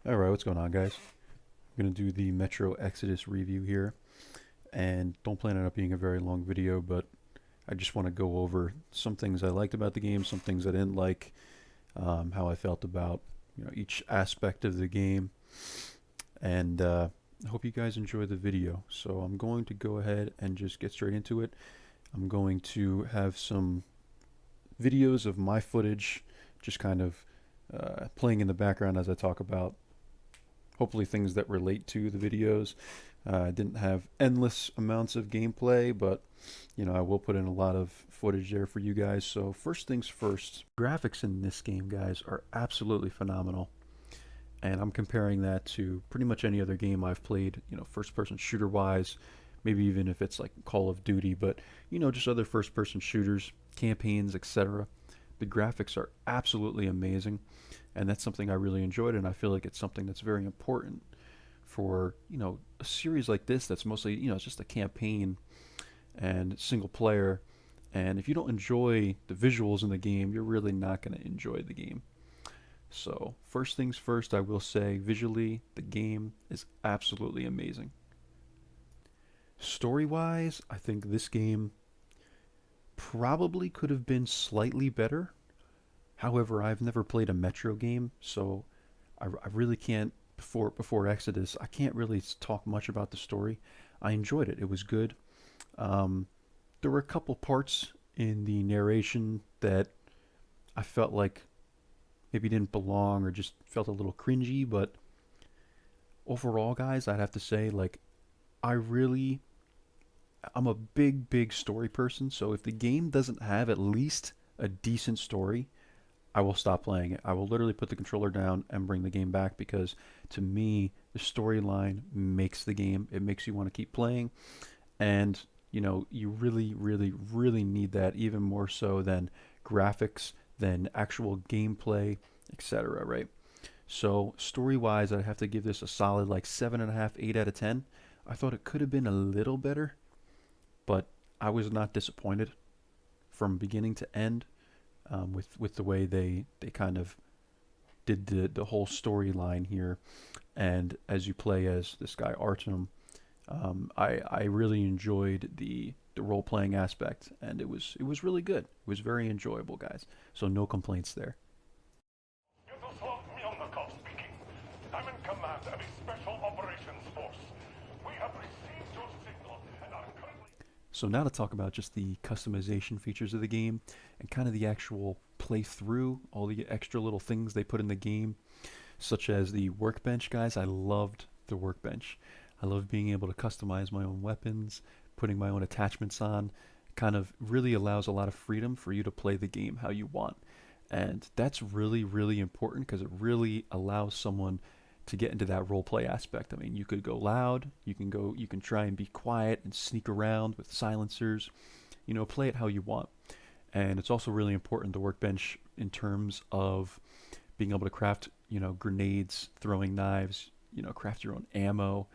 Alright, what's going on, guys? I'm going to do the Metro Exodus review here, and don't plan on it being a very long video, but I just want to go over some things I liked about the game, some things I didn't like, how I felt about each aspect of the game, and I hope you guys enjoy the video. So I'm going to go ahead and just get straight into it. I'm going to have some videos of my footage just kind of playing in the background as I talk about hopefully things that relate to the videos. I didn't have endless amounts of gameplay, but I will put in a lot of footage there for you guys. So first things first, graphics in this game, guys, are absolutely phenomenal. And I'm comparing that to pretty much any other game I've played, first person shooter wise, maybe even if it's like Call of Duty, but just other first person shooters, campaigns, etc. The graphics are absolutely amazing, and that's something I really enjoyed, and I feel like it's something that's very important for a series like this that's mostly it's just a campaign and single player. And if you don't enjoy the visuals in the game, you're really not going to enjoy the game. So first things first, I will say visually the game is absolutely amazing. Story wise, I think this game probably could have been slightly better. However, I've never played a Metro game, so I really can't before Exodus. I can't really talk much about the story. I enjoyed it. It was good. Um, there were a couple parts in the narration that I felt like maybe didn't belong or just felt a little cringy, but overall, guys, I'd have to say like I really I'm a big story person, so if the game doesn't have at least a decent story, I will stop playing it. I will literally put the controller down and bring the game back because to me, the storyline makes the game. It makes you want to keep playing, and you really need that even more so than graphics, than actual gameplay, etc. Right? So story-wise, I have to give this a solid like 7.5, 8 out of 10. I thought it could have been a little better, but I was not disappointed from beginning to end with the way they kind of did the whole storyline here. And as you play as this guy Artem, I really enjoyed the role playing aspect, and it was really good. It was very enjoyable, guys. So no complaints there. Yugoslav Mylnikov speaking. I'm in command of a special operations force. We have received your signal and are currently... So now to talk about just the customization features of the game and kind of the actual play through, all the extra little things they put in the game, such as the workbench, guys. I loved the workbench. I love being able to customize my own weapons, putting my own attachments on. Kind of really allows a lot of freedom for you to play the game how you want. And that's really important because it really allows someone to get into that role play aspect. I mean, you could go loud, you can try and be quiet and sneak around with silencers, play it how you want. And it's also really important, the workbench, in terms of being able to craft, grenades, throwing knives, craft your own ammo.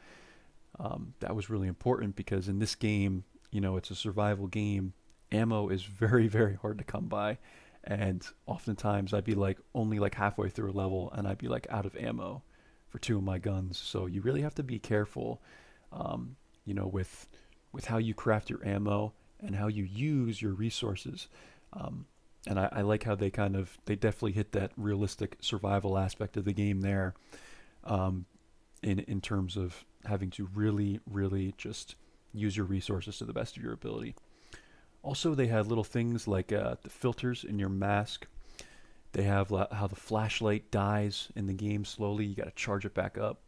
That was really important because in this game, it's a survival game. Ammo is very hard to come by. And oftentimes I'd be like only like halfway through a level and I'd be like out of ammo for two of my guns. So you really have to be careful, with how you craft your ammo and how you use your resources. Um, and I like how they definitely hit that realistic survival aspect of the game there, um, in terms of having to really just use your resources to the best of your ability. Also, they had little things like the filters in your mask. They have how the flashlight dies in the game slowly. You got to charge it back up.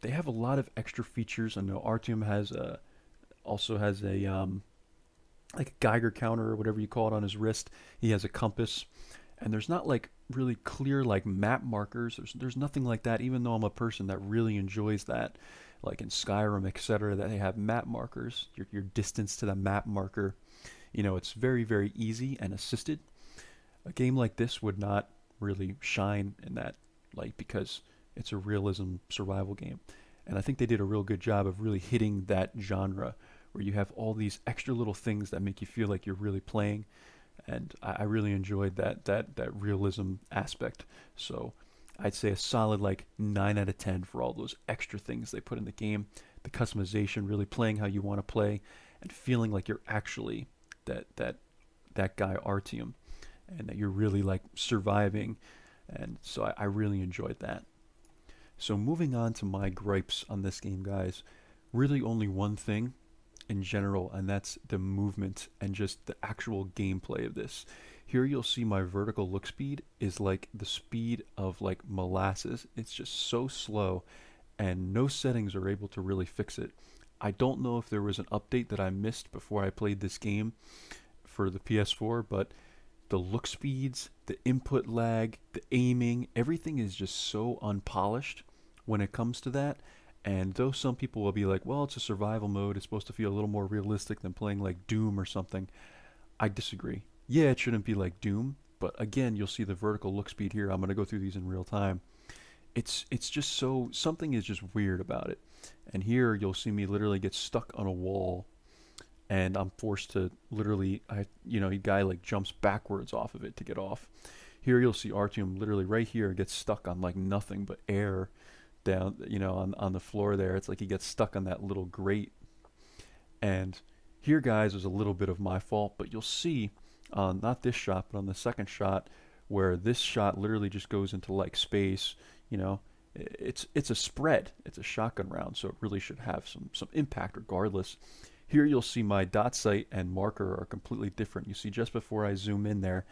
They have a lot of extra features. I know Artyom also has a like a Geiger counter or whatever you call it on his wrist. He has a compass, and there's not like really clear like map markers. There's nothing like that. Even though I'm a person that really enjoys that, like in Skyrim, etc., that they have map markers. Your distance to the map marker. It's very easy and assisted. A game like this would not really shine in that light because it's a realism survival game. And I think they did a real good job of really hitting that genre where you have all these extra little things that make you feel like you're really playing. And I really enjoyed that realism aspect. So I'd say a solid like 9 out of 10 for all those extra things they put in the game. The customization, really playing how you want to play, and feeling like you're actually that guy Artyom, and that you're really like surviving. And so I really enjoyed that. So moving on to my gripes on this game, guys. Really only one thing in general, and that's the movement and just the actual gameplay of this. Here you'll see my vertical look speed is like the speed of like molasses. It's just so slow, and no settings are able to really fix it. I don't know if there was an update that I missed before I played this game for the PS4, but the look speeds, the input lag, the aiming, everything is just so unpolished when it comes to that. And though some people will be like, well, it's a survival mode, it's supposed to feel a little more realistic than playing like Doom or something, I disagree. Yeah, it shouldn't be like Doom, but again, you'll see the vertical look speed here. I'm going to go through these in real time. It's just so something is just weird about it. And here you'll see me literally get stuck on a wall, and I'm forced to literally, a guy like jumps backwards off of it to get off. Here you'll see Artyom literally right here gets stuck on like nothing but air down, on the floor there. It's like he gets stuck on that little grate. And here, guys, was a little bit of my fault, but you'll see on not this shot, but on the second shot, where this shot literally just goes into like space. You know, it's a spread. It's a shotgun round, so it really should have some impact regardless. Here you'll see my dot sight and marker are completely different. You see just before I zoom in there,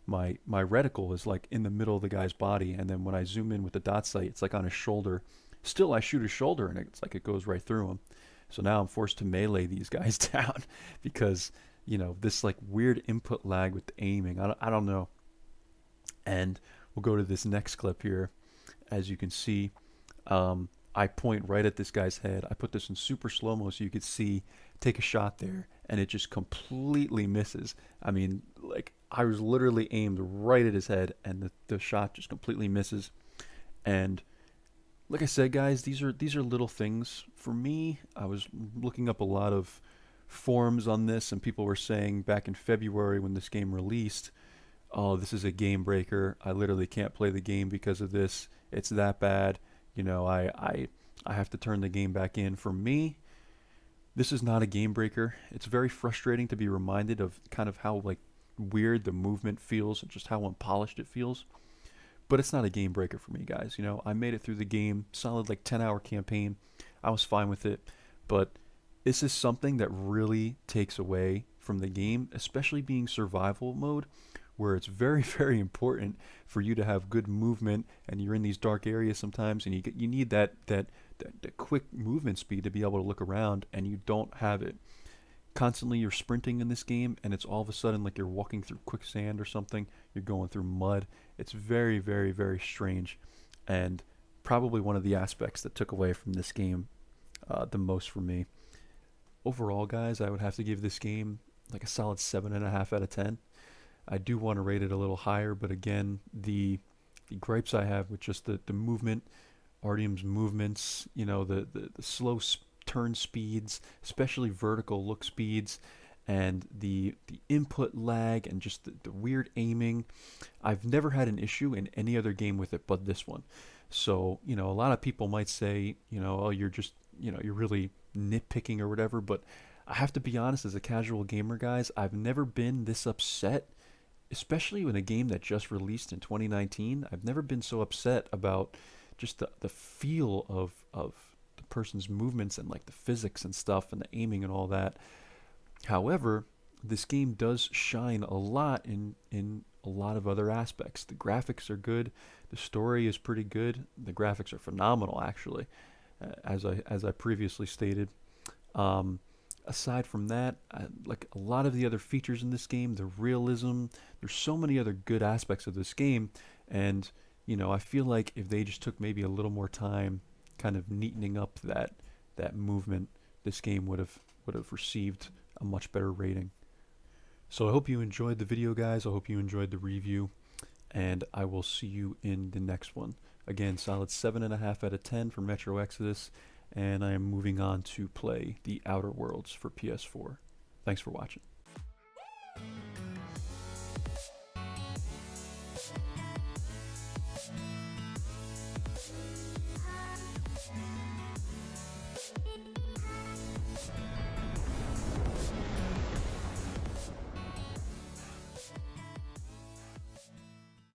my reticle is like in the middle of the guy's body, and then when I zoom in with the dot sight, it's like on his shoulder. Still, I shoot his shoulder, and it's like it goes right through him. So now I'm forced to melee these guys down because this like weird input lag with the aiming. I don't know. And we'll go to this next clip here. As you can see, I point right at this guy's head. I put this in super slow-mo so you could see, take a shot there, and it just completely misses. I mean, like, I was literally aimed right at his head, and the shot just completely misses. And like I said, guys, these are little things. For me, I was looking up a lot of forums on this, and people were saying back in February when this game released, oh, this is a game breaker. I literally can't play the game because of this. It's that bad. I have to turn the game back in. For me, this is not a game breaker. It's very frustrating to be reminded of kind of how like weird the movement feels and just how unpolished it feels. But it's not a game breaker for me, guys. I made it through the game, solid like 10-hour campaign. I was fine with it. But this is something that really takes away from the game, especially being survival mode, where it's very, very important for you to have good movement, and you're in these dark areas sometimes, and you need that quick movement speed to be able to look around, and you don't have it. Constantly you're sprinting in this game, and it's all of a sudden like you're walking through quicksand or something. You're going through mud. It's very, very, very strange, and probably one of the aspects that took away from this game the most for me. Overall, guys, I would have to give this game like a solid 7.5 out of 10. I do want to rate it a little higher, but again, the gripes I have with just the movement, Artyom's movements, the slow turn speeds, especially vertical look speeds, and the input lag, and just the weird aiming. I've never had an issue in any other game with it but this one. So, a lot of people might say, oh, you're just, you're really nitpicking or whatever, but I have to be honest, as a casual gamer, guys, I've never been this upset, especially in a game that just released in 2019. I've never been so upset about just the feel of the person's movements and like the physics and stuff and the aiming and all that. However, this game does shine a lot in a lot of other aspects. The graphics are good. The story is pretty good. The graphics are phenomenal, actually, as I previously stated. Aside from that, like a lot of the other features in this game, the realism, there's so many other good aspects of this game, and I feel like if they just took maybe a little more time, kind of neatening up that movement, this game would have received a much better rating. So I hope you enjoyed the video, guys. I hope you enjoyed the review, and I will see you in the next one. Again, solid 7.5 out of 10 for Metro Exodus, and I am moving on to play The Outer Worlds for PS4. Thanks for watching.